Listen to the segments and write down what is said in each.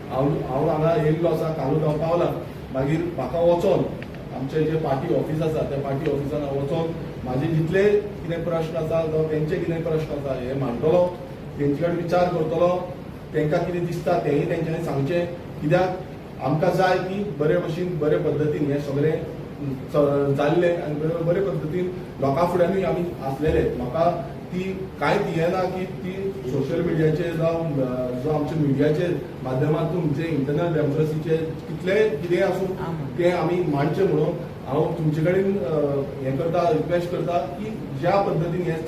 हांव हांगा येयल्लो आसा, कालूच हांव पावला. मागीर म्हाका वचोन आमचे जे पार्टी ऑफिस आसा त्या पार्टी ऑफिसान वचोन म्हाजे जितले कितें प्रश्न आसा जावं तेंचे कितें प्रश्न आसा हे मांडटलो, तेंचे कडेन विचार करतलो, तांकां कितें दिसता तेंय तेंच्यांनी सांगचें. कित्याक आमकां जाय की बरे भशेन बरे पद्दतीन हें सगळें जाल्लें आनी बरे पद्दतीन लोकां फुड्यानूय आमी आसलेले. म्हाका ती कांयच हें ना की ती सोशल मिडियाचेर जावं जो आमच्या मिडियाचेर माध्यमांतून जे इंटरनल डेमोक्रेसीचे कितलेय कितें आसूं तें आमी मांडचें म्हणून हांव तुमचे कडेन हें करता, रिक्वेस्ट करता की ज्या पद्दतीन हें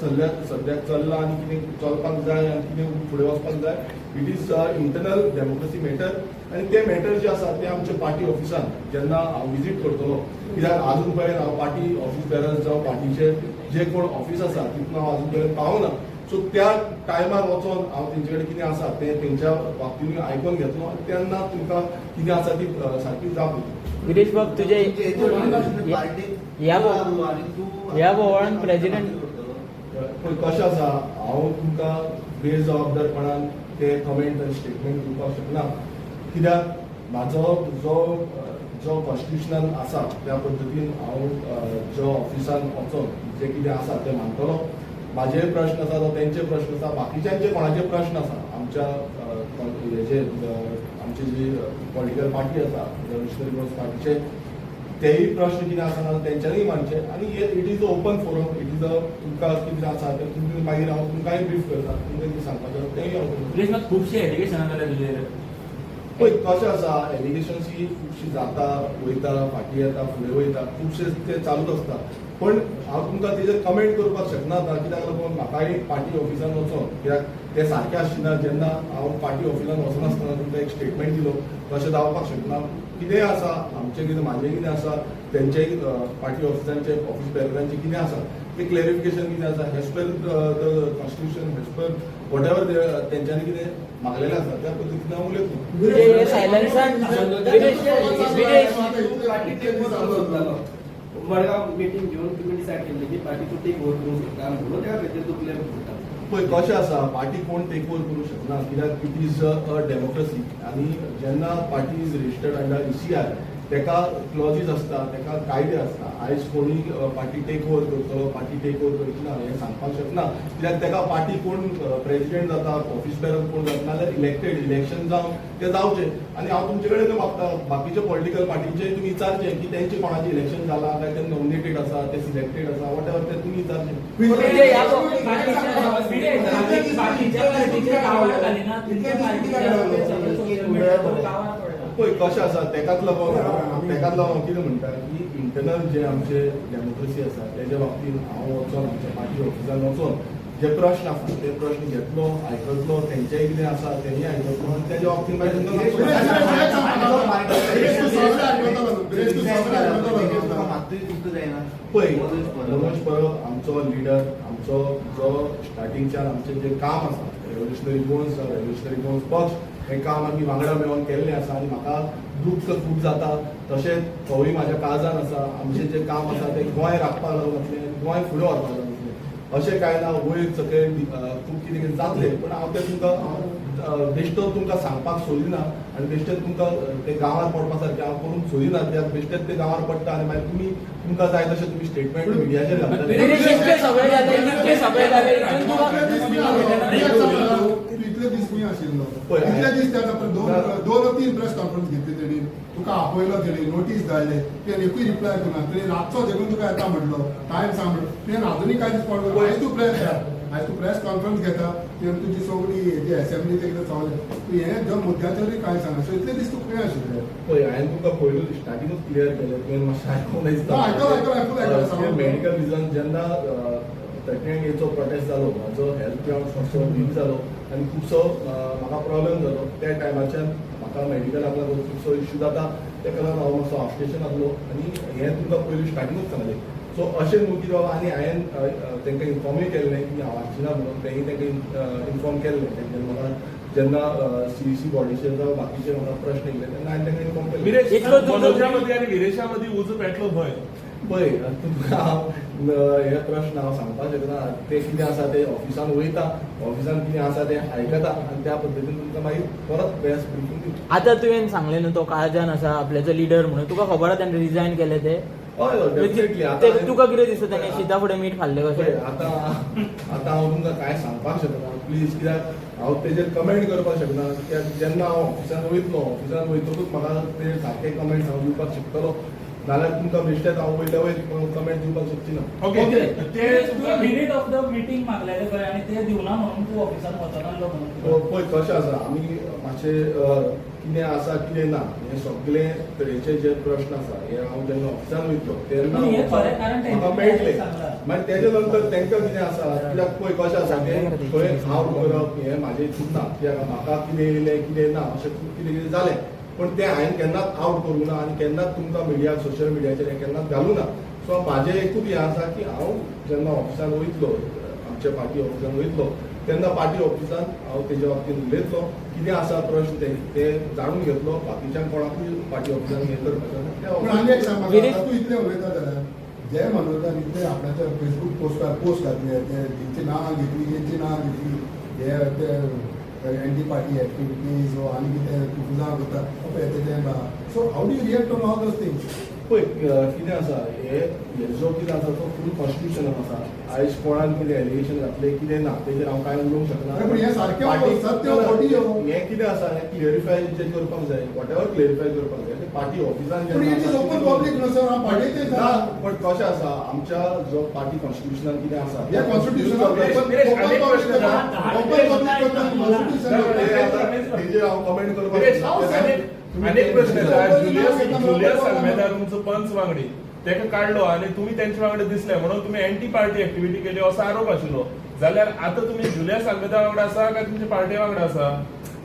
सद्याक चल्लां आनी कितें चलपाक जाय आनी कितें फुडें वचपाक जाय, it is internal democracy matter. आनी ते मॅटर जे आसा ते आमच्या पार्टी ऑफिसान जेन्ना हांव विजीट करतलो, कित्याक आजून पर्यंत हांव पार्टी ऑफिस बेरर्स जावं पार्टीचे जे कोण ऑफिस आसा तितून हांव आजून पर्यंत पावना. सो त्या टायमार वचोन हांव तेंचे कडेन कितें आसा तें तेंच्या बाबतींत आयकून घेतलो आनी तेन्ना तुमकां कितें आसा ती सारकी जाप दितली. गिरीश बाब, तुझे ह्या बोवाळान प्रेसिडेंट पण कशें आसा, हांव तुमकां बेजबाबदारपणान ते कमेंट आनी स्टेटमेंट दिवपाक शकना. कित्याक म्हाजो जो कॉन्स्टिट्युशनान आसा त्या पद्दतीन हांव जो ऑफिसान वचोन जे कितें आसा तें मांडटलो. म्हाजे प्रश्न आसा जावं तेंचे प्रश्न आसा, बाकीच्यांचे कोणाचे प्रश्न आसा, आमच्या हेजे आमची जी पॉलिटिकल पार्टी आसा रेव्होल्युशनरी गोल्स पार्टीचे तेय प्रश्न कितें आसा तेंच्यांनी मांडचे. आनी it is a open forum, it is a तुमकां कितें आसा तें तुमी मागीर हांव तुमकांय ब्रीफ करता, तुमकां कितें सांगपाचें तेंय हांव करता. खुबशे एलिगेशन जाल्यार तुजेर पळय कशें आसा, एलिगेशन्स ही खुबशीं जाता, वयता, फाटीं येता, फुडें वयता, खुबशे ते चालूच आसता. पण हांव तुमकां तेजेर कमेंट करपाक शकना आता, कित्याक लागून म्हाकाय पार्टी ऑफिसान वचोन, कित्याक तें सारकें आशिना जेन्ना हांव पार्टी ऑफिसान वचनासतना तुमकां एक स्टेटमेंट दिलो तशें जावपाक शकना. कितें आसा आमचें कितें म्हाजें कितें आसा तेंचेय पार्टी ऑफिसांचे ऑफिस बेररांचें कितें आसा तें क्लेरिफिकेशन कितें आसा as per the constitution, as per what ever तेंच्यांनी कितें मागलेलें आसा त्या पद्दतीन हांव उलयतलो. मडगाव मिटींग घेऊन तुम्ही डिसाईड केलं की पार्टी टेक ओव्हर करू शकता म्हणून त्या खातीर तो क्लियर करता. पळय कशें आसा, पार्टी कोण टेक ओव्हर करूं शकना, कित्याक इट इज अ डेमोक्रेसी. आनी जेन्ना party is registered under ECI तेका क्लॉजीस आसता, तेका कायदे आसता. आयज कोणूय पार्टी टेक ओव्हर करतलो, पार्टी टेक ओव्हर करची ना हें सांगपाक शकना. कित्याक तेका पार्टी कोण प्रेसिडेंट जाता, ऑफिस बेरर कोण जाता, नाजाल्यार इलेक्शन जावन ते जावचे. आनी हांव तुमचे कडेन मागता बाकीच्या पॉलिटिकल पार्टीचे तुमी विचारचें की तेंचे कोणाचें इलेक्शन जालां काय ते नॉमिनेटेड आसा, ते सिलेक्टेड आसा, वॉट एवर ते तुमी विचारचें. पळय कशें आसा, तेकाच लागून कितें म्हणटा की इंटरनल जे आमचे डेमोक्रेसी आसा तेज्या बाबतींत हांव वचोन आमच्या पार्टी ऑफिसान वचोन जे प्रश्न आसा ते प्रश्न घेतलो, आयकतलो, तेंचेय कितें आसा तेंय आयकतलो आनी तेज्या बाबतींत मागीर पळय मनोज परब आमचो लिडर, आमचो जो स्टार्टिंगच्यान आमचें जें काम आसा रेव्होल्युशनरी गोल्स पक्ष, हें काम आमी वांगडा मेळोन केल्लें आसा. आनी म्हाका दुख्ख खूब जाता, तशेंच तोवूय म्हाज्या काळजान आसा. आमचें जें काम आसा तें गोंय राखपाक लागून आसलें, गोंय फुडें व्हरपाक लागून आसलें. अशें कांय ना वयर सकयल खूब कितें कितें जातलें, पण हांव तें तुमकां बेश्टो तुमकां सांगपाक सोदिना आनी बेश्टेच तुमकां ते गांवार पडपा सारकें हांव करूंक सोदिना. कित्याक बेश्टेच ते गांवार पडटा आनी मागीर तुमकां जाय तशें तुमी स्टेटमेंट मिडियाचेर घालता. इतले दीस दोन तीन प्रेस कॉन्फरन्स घेतली तेणी, तुका आपयलो तेणी, नोटीस धाडले, तुवें एकूय रिप्लाय करना. तेणी रातचो देखून तुका येता म्हटलो, टायम सांग म्हटलो, तुवें आजुनूय कांय दीस पडलो. आयज तूं प्रेस कॉन्फरन्स घेता, तुवें तुजी सगळी जी असेंब्ली ते कितें चवलें, तूं हें जो मुद्द्याचेरूय कांय सांगना. सो इतले दीस तूं खंय आशिल्लें? पळय हांवें तुमकां पयलू स्टार्टिंगूच क्लियर केलें, तुवें मातशें आयकूंक दिसता. मेडिकल रिजन जेन्ना 38 डेचो प्रोटेस्ट जालो, म्हाजो हेल्थ ग्राउंड मातसो वीक जालो आनी खुबसो म्हाका प्रॉब्लेम जालो. त्या टायमाच्यान म्हाका मेडिकलाक लागून खुबसो इश्यू जाता, तेका लागून हांव मातसो ऑफ आसलो आनी हें तुमकां पयलीं स्टार्टिंगूच सांगलें. सो अशें न्हू की बाबा, आनी हांवें तेंकां इन्फॉर्मूय केल्लें की हांव आसचिना म्हणून. तेंय तेंकां इन्फॉर्म केल्लें. तेंच्यानी म्हाका जेन्ना CEC बॉडीचेर जावं बाकीचे म्हाका प्रश्न येयले तेन्ना हांवें तेंकां इन्फॉर्म केलें. मनोजा मदीं आनी विरेशा मदीं उजो पेटलो भंय. पळय तुमकां हांव हे प्रश्न हांव सांगपाक शकना ते कितें आसा ते ऑफिसान वयता ऑफिसान कितें आसा ते आयकता आनी त्या पद्दतीन तुमकां मागीर परत बेस्ट ब्रिफींग दिता. आता तुवें सांगले न्हू तो काळजान आसा आपल्याचो लिडर म्हणून तुका खबर आहा ताणें रिजायन केले ते हय हय डेफिनेटली. ते तुका कितें दिसता ताणें शीता फुडें मीठ खाल्ले कशें आतां हांव तुमकां कांय सांगपाक शकना प्लीज कित्याक हांव तेजेर कमेंट करपाक शकना कित्याक जेन्ना हांव ऑफिसान वयतकूच म्हाका ते सारके कमेंट्स हांव दिवपाक शकतलो नाल्यार तुमकां बेश्टेच हांव वयल्या वयर कमेंट दिवपाक शकची ना. ओके ते तुवें मिनिट ऑफ द मिटींग मागलेले खंय आनी ते दिवना म्हणून तूं ऑफिसान वचनासलो म्हणून पळय कशें आसा आमी मातशें कितें आसा कितें ना हे सगळे तरेचे जे प्रश्न आसा हे हांव जेन्ना ऑफिसान वयतलो तेन्ना पूण हें खरें कारण म्हाका तेंच्यांनी मेळटले सांगलां. मागीर तेजे नंतर तांकां कितें आसा कित्याक पळय कशें आसा तें खंय हांव करप हें म्हाजें हितून ना कित्याक म्हाका कितें येयलें कितें ना अशें खूब कितें कितें जालें पण तें हांवें केन्नाच आउट करूं ना आनी केन्नाच तुमकां मिडिया सोशल मिडियाचेर हें केन्नाच घालूं ना. सो म्हाजें एकूच हें आसा की हांव जेन्ना ऑफिसान वयतलो आमच्या पार्टी ऑफिसान वयतलो तेन्ना पार्टी ऑफिसान हांव तेजे बाबतींत उलयतलो कितें आसा प्रश्न ते जाणून घेतलो बाकीच्या कोणाकूय पार्टी ऑफिसान हें करपाचें पण आनी एक सांग म्हाका, गिरीश- तूं इतलें उलयता जाल्यार जे मनोरंजन इतले आपल्याच्या फेसबूक पोस्टार पोस्ट घातले ते तेंची नांवां घेतली तेंची नांवां घेतली हे ते एंटी पार्टी एक्टिविटीज वो आनी कितें तुझा करता तें so how do react on all those things. पळय कितें आसा हे जो कितें आसा तो फूल कॉन्स्टिट्युशनान आसा आयज कोणान कितें एलिगेशन घातलें कितें ना तेजेर हांव कांय उलोवंक शकना. अरे पण हें सारकें पार्टी- सत्य खोटी ह्यो. हें कितें आसा हें क्लियरिफाय जे करपाक जाय वॉट एवर क्लियरिफाय करपाक जाय ते पार्टी ऑफिसान पण इट इज ओपन पब्लीक न्हू सर हांव पार्टीचें ना पण कशें आसा आमच्या जो पार्टी कॉन्स्टिट्युशनान कितें आसा हे कॉन्स्टिट्युशन तेजेर हांव कमेंट गिरीश, करपाक अनेक प्रश्न येतात. जुलियस अल्मेदा तुमचो पंच वांगडी तेका काढलो आणि तुम्ही त्यांच्या वांगडा दिसले म्हणून तुम्ही अँटी पार्टी ऍक्टिव्हिटी केली असो आरोप आशिल्लो जाल्यार आता तुम्ही जुलियस अल्मेदा वांगडा आसा काय तुमच्या पार्टी वांगडा आसा?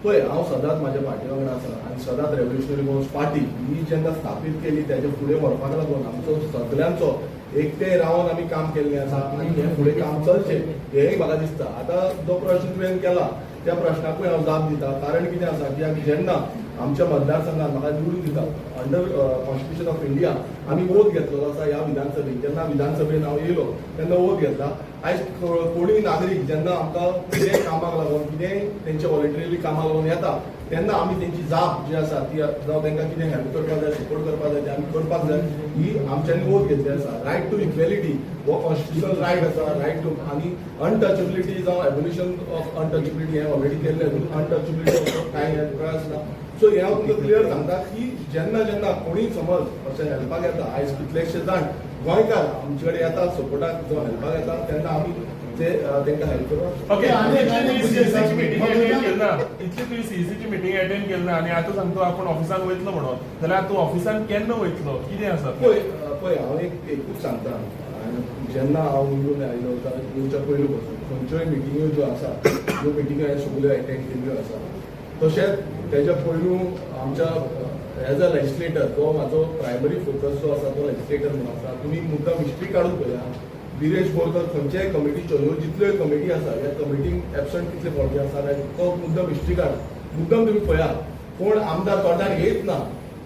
पळय हांव सदांच म्हाज्या पार्टी वांगडा आसा आनी सदांच रेव्होल्युशनरी गोवन्स पार्टी ही जेन्ना स्थापीत केली तेजे फुडें व्हरपाक लागून आमचो सगळ्यांचो एकटे रावन आमी काम केल्लें आसा आनी हें फुडें काम चलचें हेंय म्हाका दिसता. आतां जो प्रश्न तुवें केला त्या प्रश्नाकूय हांव जाप दिता कारण कितें आसा कित्याक जेन्ना आमच्या मतदारसंघात म्हाका निवडून दिता अंडर कॉन्स्टिट्युशन ऑफ इंडिया आमी वोट घेतलो आसा ह्या विधानसभेक जेन्ना विधानसभेन हांव येयलो तेन्ना वोट घेतला. आयज कोणूय नागरीक जेन्ना आमकां कितेंय कामाक लागून कितेंय तेंचे वॉलंटरिली कामाक लागून येता तेन्ना आमी तेंची जाप जी आसा ती जावं तांकां कितें हेल्प करपाक जाय सपोर्ट करपाक जाय ते आमी करपाक जाय ही आमच्यांनी वोट घेतली आसा. रायट टू इक्वेलिटी हो कॉन्स्टिट्युशनल रायट आसा रायट टू आनी अनटचेबिलिटी जावं एबोल्युशन ऑफ अनटचेबिलिटी हें ऑलरेडी केल्लें अनटचेबिलिटी कांय हें आसना. सो हें हांव तुमकां क्लियर सांगता की जेन्ना जेन्ना कोणीय समज अशें हेल्पाक येता आयज कितलेशे जाण गोंयकार आमचे कडेन येतात सपोर्टाक जो हेल्पाक येता तेन्ना आमी ते तांकां हेल्प करप. ओके आणि- सीईसीची मीटिंग अटेंड केली ना इतली तुवें सीईसीची मीटिंग अटेंड केली ना आणि आता सांगतो आपण ऑफिसान वयतलो म्हणून जाल्यार तूं ऑफिसान केन्ना वयतलो कितें आसा? पळय हांव एकूच सांगता जेन्ना हांव निवडून आयलो येवच्या पयलू पासून खंयच्योय मिटिंग्यो ज्यो आसा ज्यो मिटिंग्यो हांवें सगळ्यो अटेंड केल्ल्यो आसा तशेंच तेच्या पयलू आमच्या एज अ लेजिस्लेटर तो म्हाजो प्रायमरी फोकस जो आसा तो लेजिस्लेटर म्हणून आसा. तुमी मुद्दाम हिस्ट्री काडून पळया वीरेश बोरकर खंयच्याय कमिटीच्यो ह्यो जितल्यो कमिटी आसा ह्या कमिटीक एबसंट कितले फावटी आसा तो मुद्दाम हिस्ट्री काड मुद्दाम तुमी पळया कोण आमदार तोंडार येत ना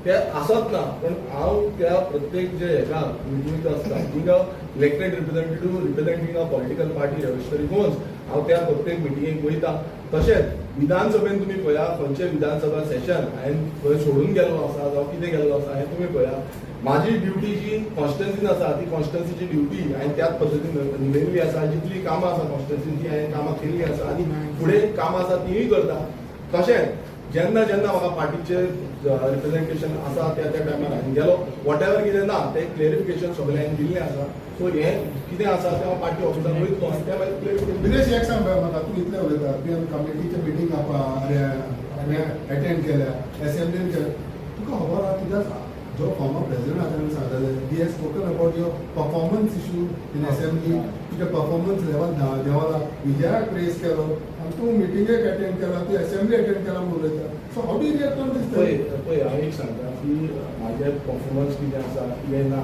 ते आसत ना पण हांव त्या प्रत्येक जे हेका मिटिंग आसता थिंगा elected representative a political party revolutionary Goans हांव त्या प्रत्येक मिटिंगेक वयता. तशेंच विधानसभेन तुमी पळया खंयचें विधानसभा सेशन हांवें खंय सोडून गेल्लो आसा जावं कितें गेल्लो आसा हें तुमी पळया. म्हाजी ड्युटी जी कॉन्स्टिट्युन्सीन आसा ती कॉन्स्टिट्युन्सीची ड्युटी हांवें त्याच पद्दतीन निवडिल्ली आसा. जितली कामां आसा कॉन्स्टिट्युन्सीची हांवें कामां केल्ली आसा आनी फुडें कामां आसा तीय करता. तशेंच जेन्ना जेन्ना म्हाका पार्टीचे रिप्रेझेंटेशन आसा त्या टायमार हांवें गेलो वॉट एवर कितें ना तें क्लियरिफिकेशन सगळें हांवें दिल्लें आसा. सो हें कितें आसा तें हांव पार्टी ऑफिसान वयतलो आनी त्या मागीर क्लियरिफिकेशन दिनेश एक सांग म्हाका तूं इतलें उलयता तुवें कमिटीचे मिटींग अटेंड केल्या असेंब्लीन केल्या तुका खबर आहा तुज्या जो फॉर्मर प्रेसिडेंट आसा ताणें सांगलेले he has spoken about your performance issue in assembly तुजें परफॉर्मन्स लेवल देवाला विजयाक प्रेस केलो आनी तूं मिटिंगेक अटेंड केला तूं असेंब्ली अटेंड केला म्हणून उलयता. So how do react on this? पळय हांव एक सांगता की म्हाजें परफॉर्मन्स कितें आसा कितें ना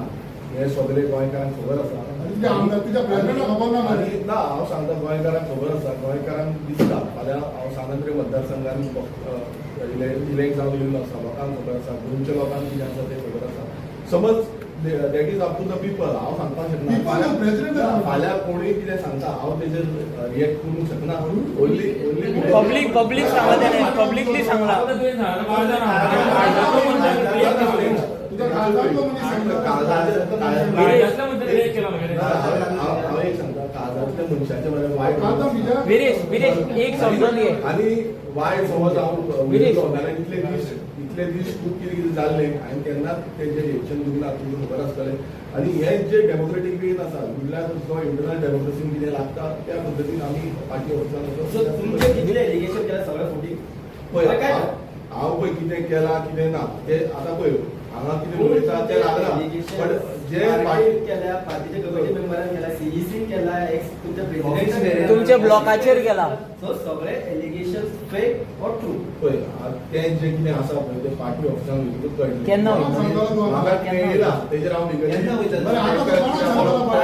हें सगळें गोंयकारांक खबर आसा. तुज्या आमदार तुज्या प्रेसिडेंटाक खबर ना मरे? आनी ना हांव सांगता गोंयकारांक खबर आसा गोंयकारांक दिसता फाल्यां हांव सांगंद्रे मतदारसंघान इलेक्ट जावन येयल्लो आसा लोकांक खबर आसा गोंयच्या लोकांक कितें आसा तें खबर आसा. समज that is up to the people. हांव सांगपाक People, शकना president आहे. फाल्यां कोणूय कितें सांगता हांव तेजेर रिएक्ट करूंक शकना. ओन्ली पब्लिक सांगला त्याने पब्लिकली सांगला. तुझा काळजात तो मनीस सांगता. हांव एक सांगता काळजांतल्या मनशाचे बरें वायट आता बिजा- विरेश एक समजून घे. आनी वायट समज हांव विरेश. उलयलो जाल्यार इतले दीस खूब कितें कितें जाल्लें हांवें केन्नाच तेजेर रिएक्शन दिवंक ना तुमकां खबर आसतलें. आनी हे जे डेमोक्रेटीक वेन आसा म्हणल्यार जो इंटरनल डेमोक्रेसीन कितें लागता त्या पद्दतीन आमी पार्टी सो ऑफिसान तुमचे कितले एलिगेशन केला सगळ्या फुटी पळय काय हांव पळय कितें केलां कितें ना ते आतां पळय हांगा कितें उलयता तें लागना पण जे पार्टी केल्या पार्टीच्या कमिटी मेंबरान केला सीईसी केला एक्स तुमच्या प्रेसिडेंट तुमच्या ब्लॉकाचेर केला. सो सगळे एलिगेशन फेक ऑर ट्रू पळय तें जें कितें आसा पळय तें पार्टी ऑफिसान वयतकूच कळटलें. केन्ना म्हाका केळयला तेजेर हांव केन्ना वयतलें? बरें, आतां तो कोणाक सांगता?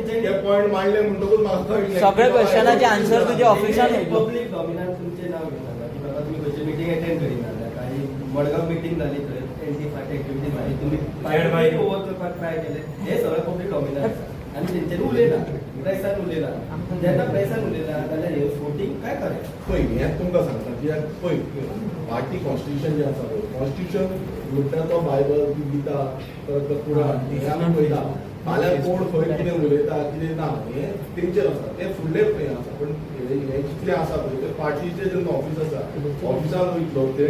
ते पॉयंट मांडले म्हणटकूच म्हाका कळटलें. सगळे क्वेश्चनाचे आन्सर तुझ्या ऑफिसान येतलो. पब्लीक डॉमिनन्स तुमचे नाव घेऊन आला की बाबा तुम्ही खंयची मिटींग अटेंड करिना काही मडगांव मिटींग झाली थंय एंटी पार्टी ऍक्टिव्हिटी झाली तुम्ही पार्टी ओव्हर करपाक ट्राय केले हे सगळे पब्लीक डॉमिनन्स आनी तेंच्यानी उलयना प्रेसान उलयना जेन्ना प्रेसान उलयना जाल्यार हे वोटींग काय करायचं. पळय हें तुमकां सांगता कित्याक पळय पार्टी कॉन्स्टिट्युशन जें आसा पळय कॉन्स्टिट्युशन म्हणटा तो बायबल गीता परत तो कुराण हें आमी पळयता. फाल्यां कोण खंय कितें उलयता कितें ना हें तेंचेर आसा तें फुडलें हें आसा पण हें जितलें आसा पळय तें पार्टीचें जेन्ना ऑफीस आसा ऑफिसान वयतलो ते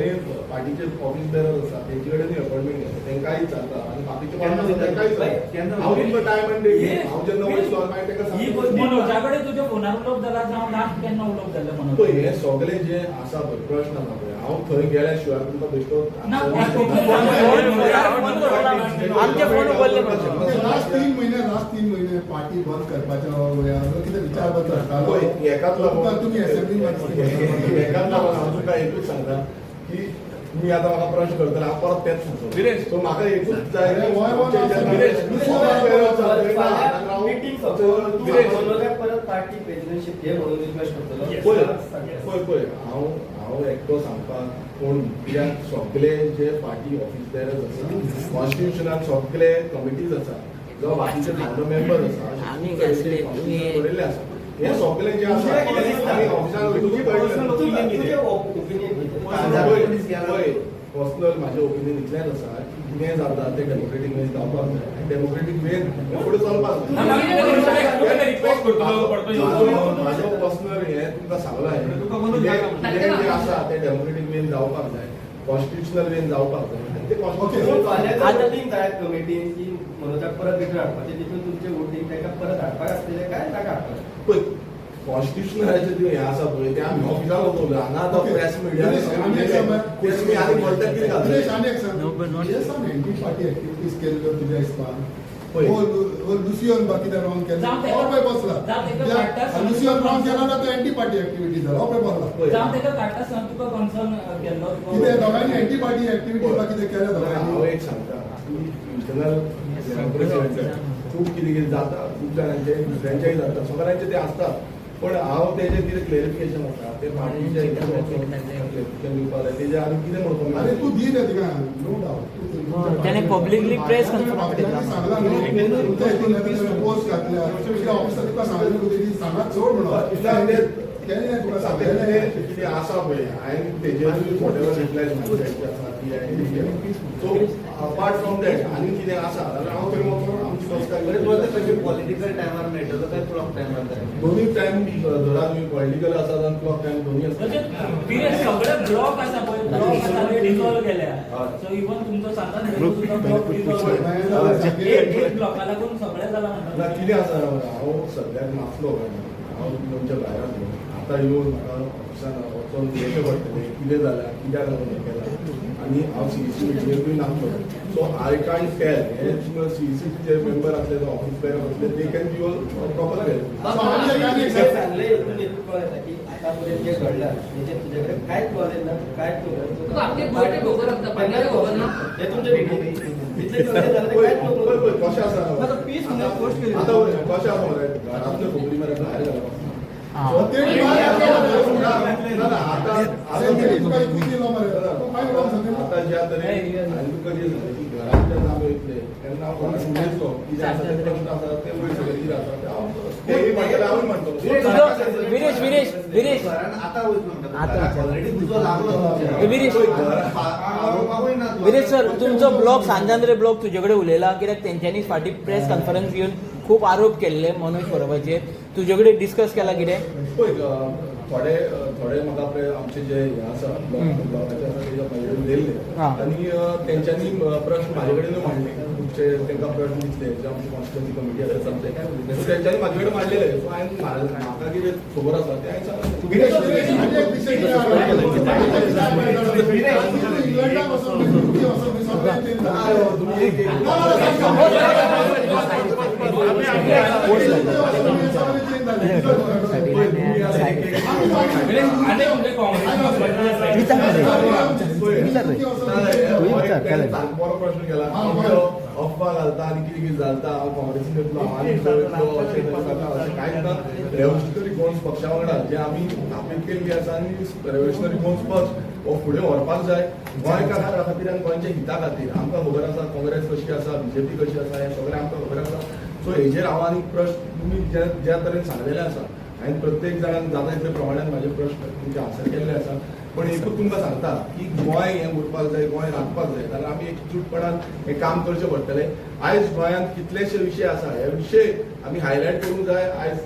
पार्टीचे ऑफीस बेरर आसा तेंचे कडेन अपॉयंटमेंट घेता तेंकांय विचारता आनी बाकीचे माणूस आसा तेंकांय विचारता. हांव तुमकां टायम एंड डेट हांव जेन्ना वयतलो मागीर तेका ही सांगता. गोष्ट मनोजाकडे तुझ्या फोनार उलोवप जाल्यार जावं लास्ट केन्ना उलोवप जालें म्हणून पळय हे सगळे जे आसा पळय प्रश्न आसा पळय हांव थंय गेल्या शिवाय तुमकां बेश्टो आमचे फोन उगडले लास्ट 3 महिने पार्टी बंद करपाच्या वेळार कितें विचार बद्दल हाडटालो? पळय एकाच लागून तुम्ही असेंब्ली एकाच लागून हांव तुका एकूच सांगता की मी आता म्हाका प्रश्न करतले हांव परत तेच सांगतो. विरेश. सो म्हाका एकूच जाय विरेश. परत पार्टी प्रेसिडेंटशीप घे म्हणून रिक्वेस्ट पळय करतलो. पळय हांव एकटो सांगपाक कोण कित्याक सगळे जे पार्टी ऑफिस बेरर्स आसा कॉन्स्टिट्युशनान सगळे कमिटीज आसा जो बाकीचे फार्मर मेंबर आसा बरयल्ले आसा हे सगळे जे आसा आमी ऑफिसान वयतकूच कळटलें. पर्सनल माझे ओपिनियन इतलेंच आसा की कितें जाता तें डेमोक्रेटीक वेन जावपाक जाय डेमोक्रेटीक वेन फुडें चलपाक जाय. रिक्वेस्ट करतो म्हाजो पर्सनल हें तुमकां सांगला कितें जें आसा तें डेमोक्रेटीक वेन जावपाक जाय कॉन्स्टिट्युशनल वेन जावपाक जाय आनी तें कॉन्स्टिट्युशनल वोटींग जाय कमिटीन की मनोजाक परत भितर हाडपाचें तितून तुमचे वोटींग ताका परत हाडपाक आसलेले काय ताका हाडपाक पळय कॉन्स्टिट्युशनाचे जे हें आसा पळय तें आमी ऑफिसान वचोवलें हांगा आतां प्रेस मिडिया तुमी आनी कॉन्टेक्ट कितें दिनेश घातले आनी एक सांग जे सम एंटी पार्टी ऍक्टिव्हिटीज केल्ल्यो तुज्या हिसपान पळय. लुसियन बाकी रॉंग केलें जावं तेका- हो पळय बसला जावं तेका वाटता लुसियन रॉंग केला ना तो एंटी पार्टी ऍक्टिव्हिटी जाला हो पळय बसला पळय. जावं तेका काडटा सांग तुका कन्सर्न केल्लो कितें दोगांयनी एंटी पार्टी ऍक्टिव्हिटी बाकी कितें केल्या हांव दोगांयनी एक सांगता की इंटरनल डेमोक्रेसी खूब कितें कितें जाता खूब जाणांचे दुसऱ्यांचेय जाता सगळ्यांचे ते आसता पण हांव तेजेर कितें क्लेरिफिकेशन आसा ते पार्टीचे क्लेरिफिकेशन दिवपाक जाय तेजेर आनी कितें म्हणून अरे तू दी रे तिका नो डाउट त्याने publicly press conference केला सांगला न्हू तुमच्या हितून पोस्ट घातल्या तुमच्या ऑफिसात तुका सांगलें तुका सांगात सोड म्हणून केलें ना तुका सांगलेलें कितें आसा पळय हांवें तेजेर वॉटेवर रिप्लाय आसा ती सो अपार्ट फ्रॉम दॅट आनी कितें आसा जाल्यार हांव थंय वचून आमची बसका पॉलिटिकल टायमार मेळटलो काय क्लॉक टायमार दोनूय टायम धरा तुम्ही पॉलिटिकल आसा जावन क्लॉक टायम दोनूय आसता पिरियड सगळे ब्लॉक आसा पळय ब्लॉक आसा ते डिसॉल्व केल्या हय. सो इवन तुमचो सांगा सुद्धा ब्लॉक डिसॉल्व एक ब्लॉका लागून सगळे जाला ना म्हणटा कितें आसा हांव सद्याक नासलो हांव तुमच्या भायर आसलो आतां येवन म्हाका ऑफिसान वचून उलयचें पडटलें कितें जाल्यार कित्याक लागून हें केलां आनी हांव सीईसी मिटिंगेरूय नासलो सो आय कांट टेल हे तुमकां सीईसी जे मेंबर आसले ते ऑफिस बेरर आसले they can give proper help सांगले इतून इतून कळटा की आतापर्यंत जे घडलां तेचे तुझ्याकडे कांयच नॉलेज ना कांयच तुका आपली गोष्टी खबर आसता, पगार खबर ना. हे तुमचे मिटींग इतले नॉलेज जालें ते कांयच नको कशें आसा आता पीस म्हणून पोस्ट केली. आतां कशें आसा मरे घरांतले खोबरी मरे भायर घालप आता ज्या तरेन तुका जे घरांत जेन्ना आमी वयतले तेन्ना हांव घरांत उलयतलो कितें आसा ते प्रश्न आसा ते पळय सगळे कितें आसा ते हांव तेय म्हणटले हांवूय म्हणटलो विरेश विरेश विरेश आता वयतलो आता ऑलरेडी तुजो लागलो विरेश आरोपाकूय ना विरेश सर तुमचो ब्लॉग सांजांद्रे ब्लॉग तुजे कडेन उलयला कित्याक तेंच्यांनी फाटी प्रेस कॉन्फरन्स घेवन खूप आरोप केल्ले मनोज परबाचेर तुजे कडेन डिस्कस केला कितें पळय थोडे थोडे म्हाका पळय आमचे जे हे आसा ब्लॉगाचे आसा तेजे म्हाजे कडेन उलयल्ले हां. आनी तेंच्यांनी प्रश्न म्हाजे कडेन मांडले तुमचे तांकां प्रश्न दिसले जे आमची कॉन्स्टिट्युन्सी कमिटी आसा सगळे सो तेंच्यांनी म्हाजे कडेन मांडलेले सो हांवें म्हाका कितें खबर आसा तें हांवें सांगलें आनी एक विशय कितें आहा, इंग्लंडाक वचोन युके वचोन बी सगळें change जालें. तुमी एक बरो प्रश्न केला अफवा घालता आनी कितें कितें घालता हांव काँग्रेसीन येतलो आनी अशें कांयच ना रेव्होल्युशनरी गोंस पक्षा वांगडा जे आमी स्थापीत केल्ली आसा आनी रेव्होल्युशनरी गोंस पक्ष हो फुडें व्हरपाक जाय गोंयकारा खातीर आनी गोंयच्या हिता खातीर आमकां खबर आसा काँग्रेस कशी आसा बीजेपी कशी आसा हें सगळें आमकां खबर आसा सो हेजेर हांव आनीक प्रश्न तुमी ज्या तरेन सांगलेले आसा हांवें प्रत्येक जाणांक जाता तितले प्रमाणान म्हाजे प्रश्न तुमचे आन्सर केल्ले आसा पण एकूच तुमकां सांगता की गोंय हें उरपाक जाय गोंय राखपाक जाय जाल्यार आमी एकजूटपणान हें काम करचें पडटलें आयज गोंयांत कितलेशे विशय आसा हे विशय आमी हायलायट करूंक जाय आयज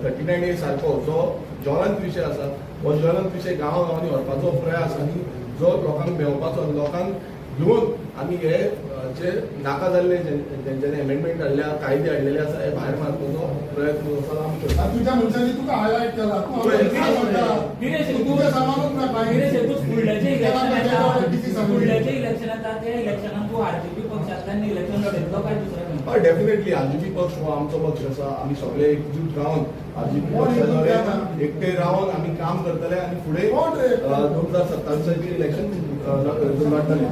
39A सारको जो ज्वलंत विशय आसा हो ज्वलंत विशय गांवांनी व्हरपाचो प्रयास आनी जो लोकांक मेळपाचो लोकांक घेवन आमी हे जे नाका जाल्ले जेंच्यांनी एमेंडमेंट हाडल्या कायदे हाडलेले आसा हे भायर मारपाचो प्रयत्न जो आसा आमी करता तुझ्या मनशांनी तुका हायलायट केला तू तुझ्या सामानूच ना फुडल्याचे इलेक्शन येता त्या इलेक्शनात तू आरजेपी पक्षांतल्यान इलेक्शन लढयतलो काय दुसऱ्या डेफिनेटली आरजीपी पक्ष हो आमचो पक्ष आसा आमी सगळे एकजूट रावन आरजीपी पक्षाचे एकटे रावन आमी काम करतले आनी फुडें 2027 इलेक्शन लढतले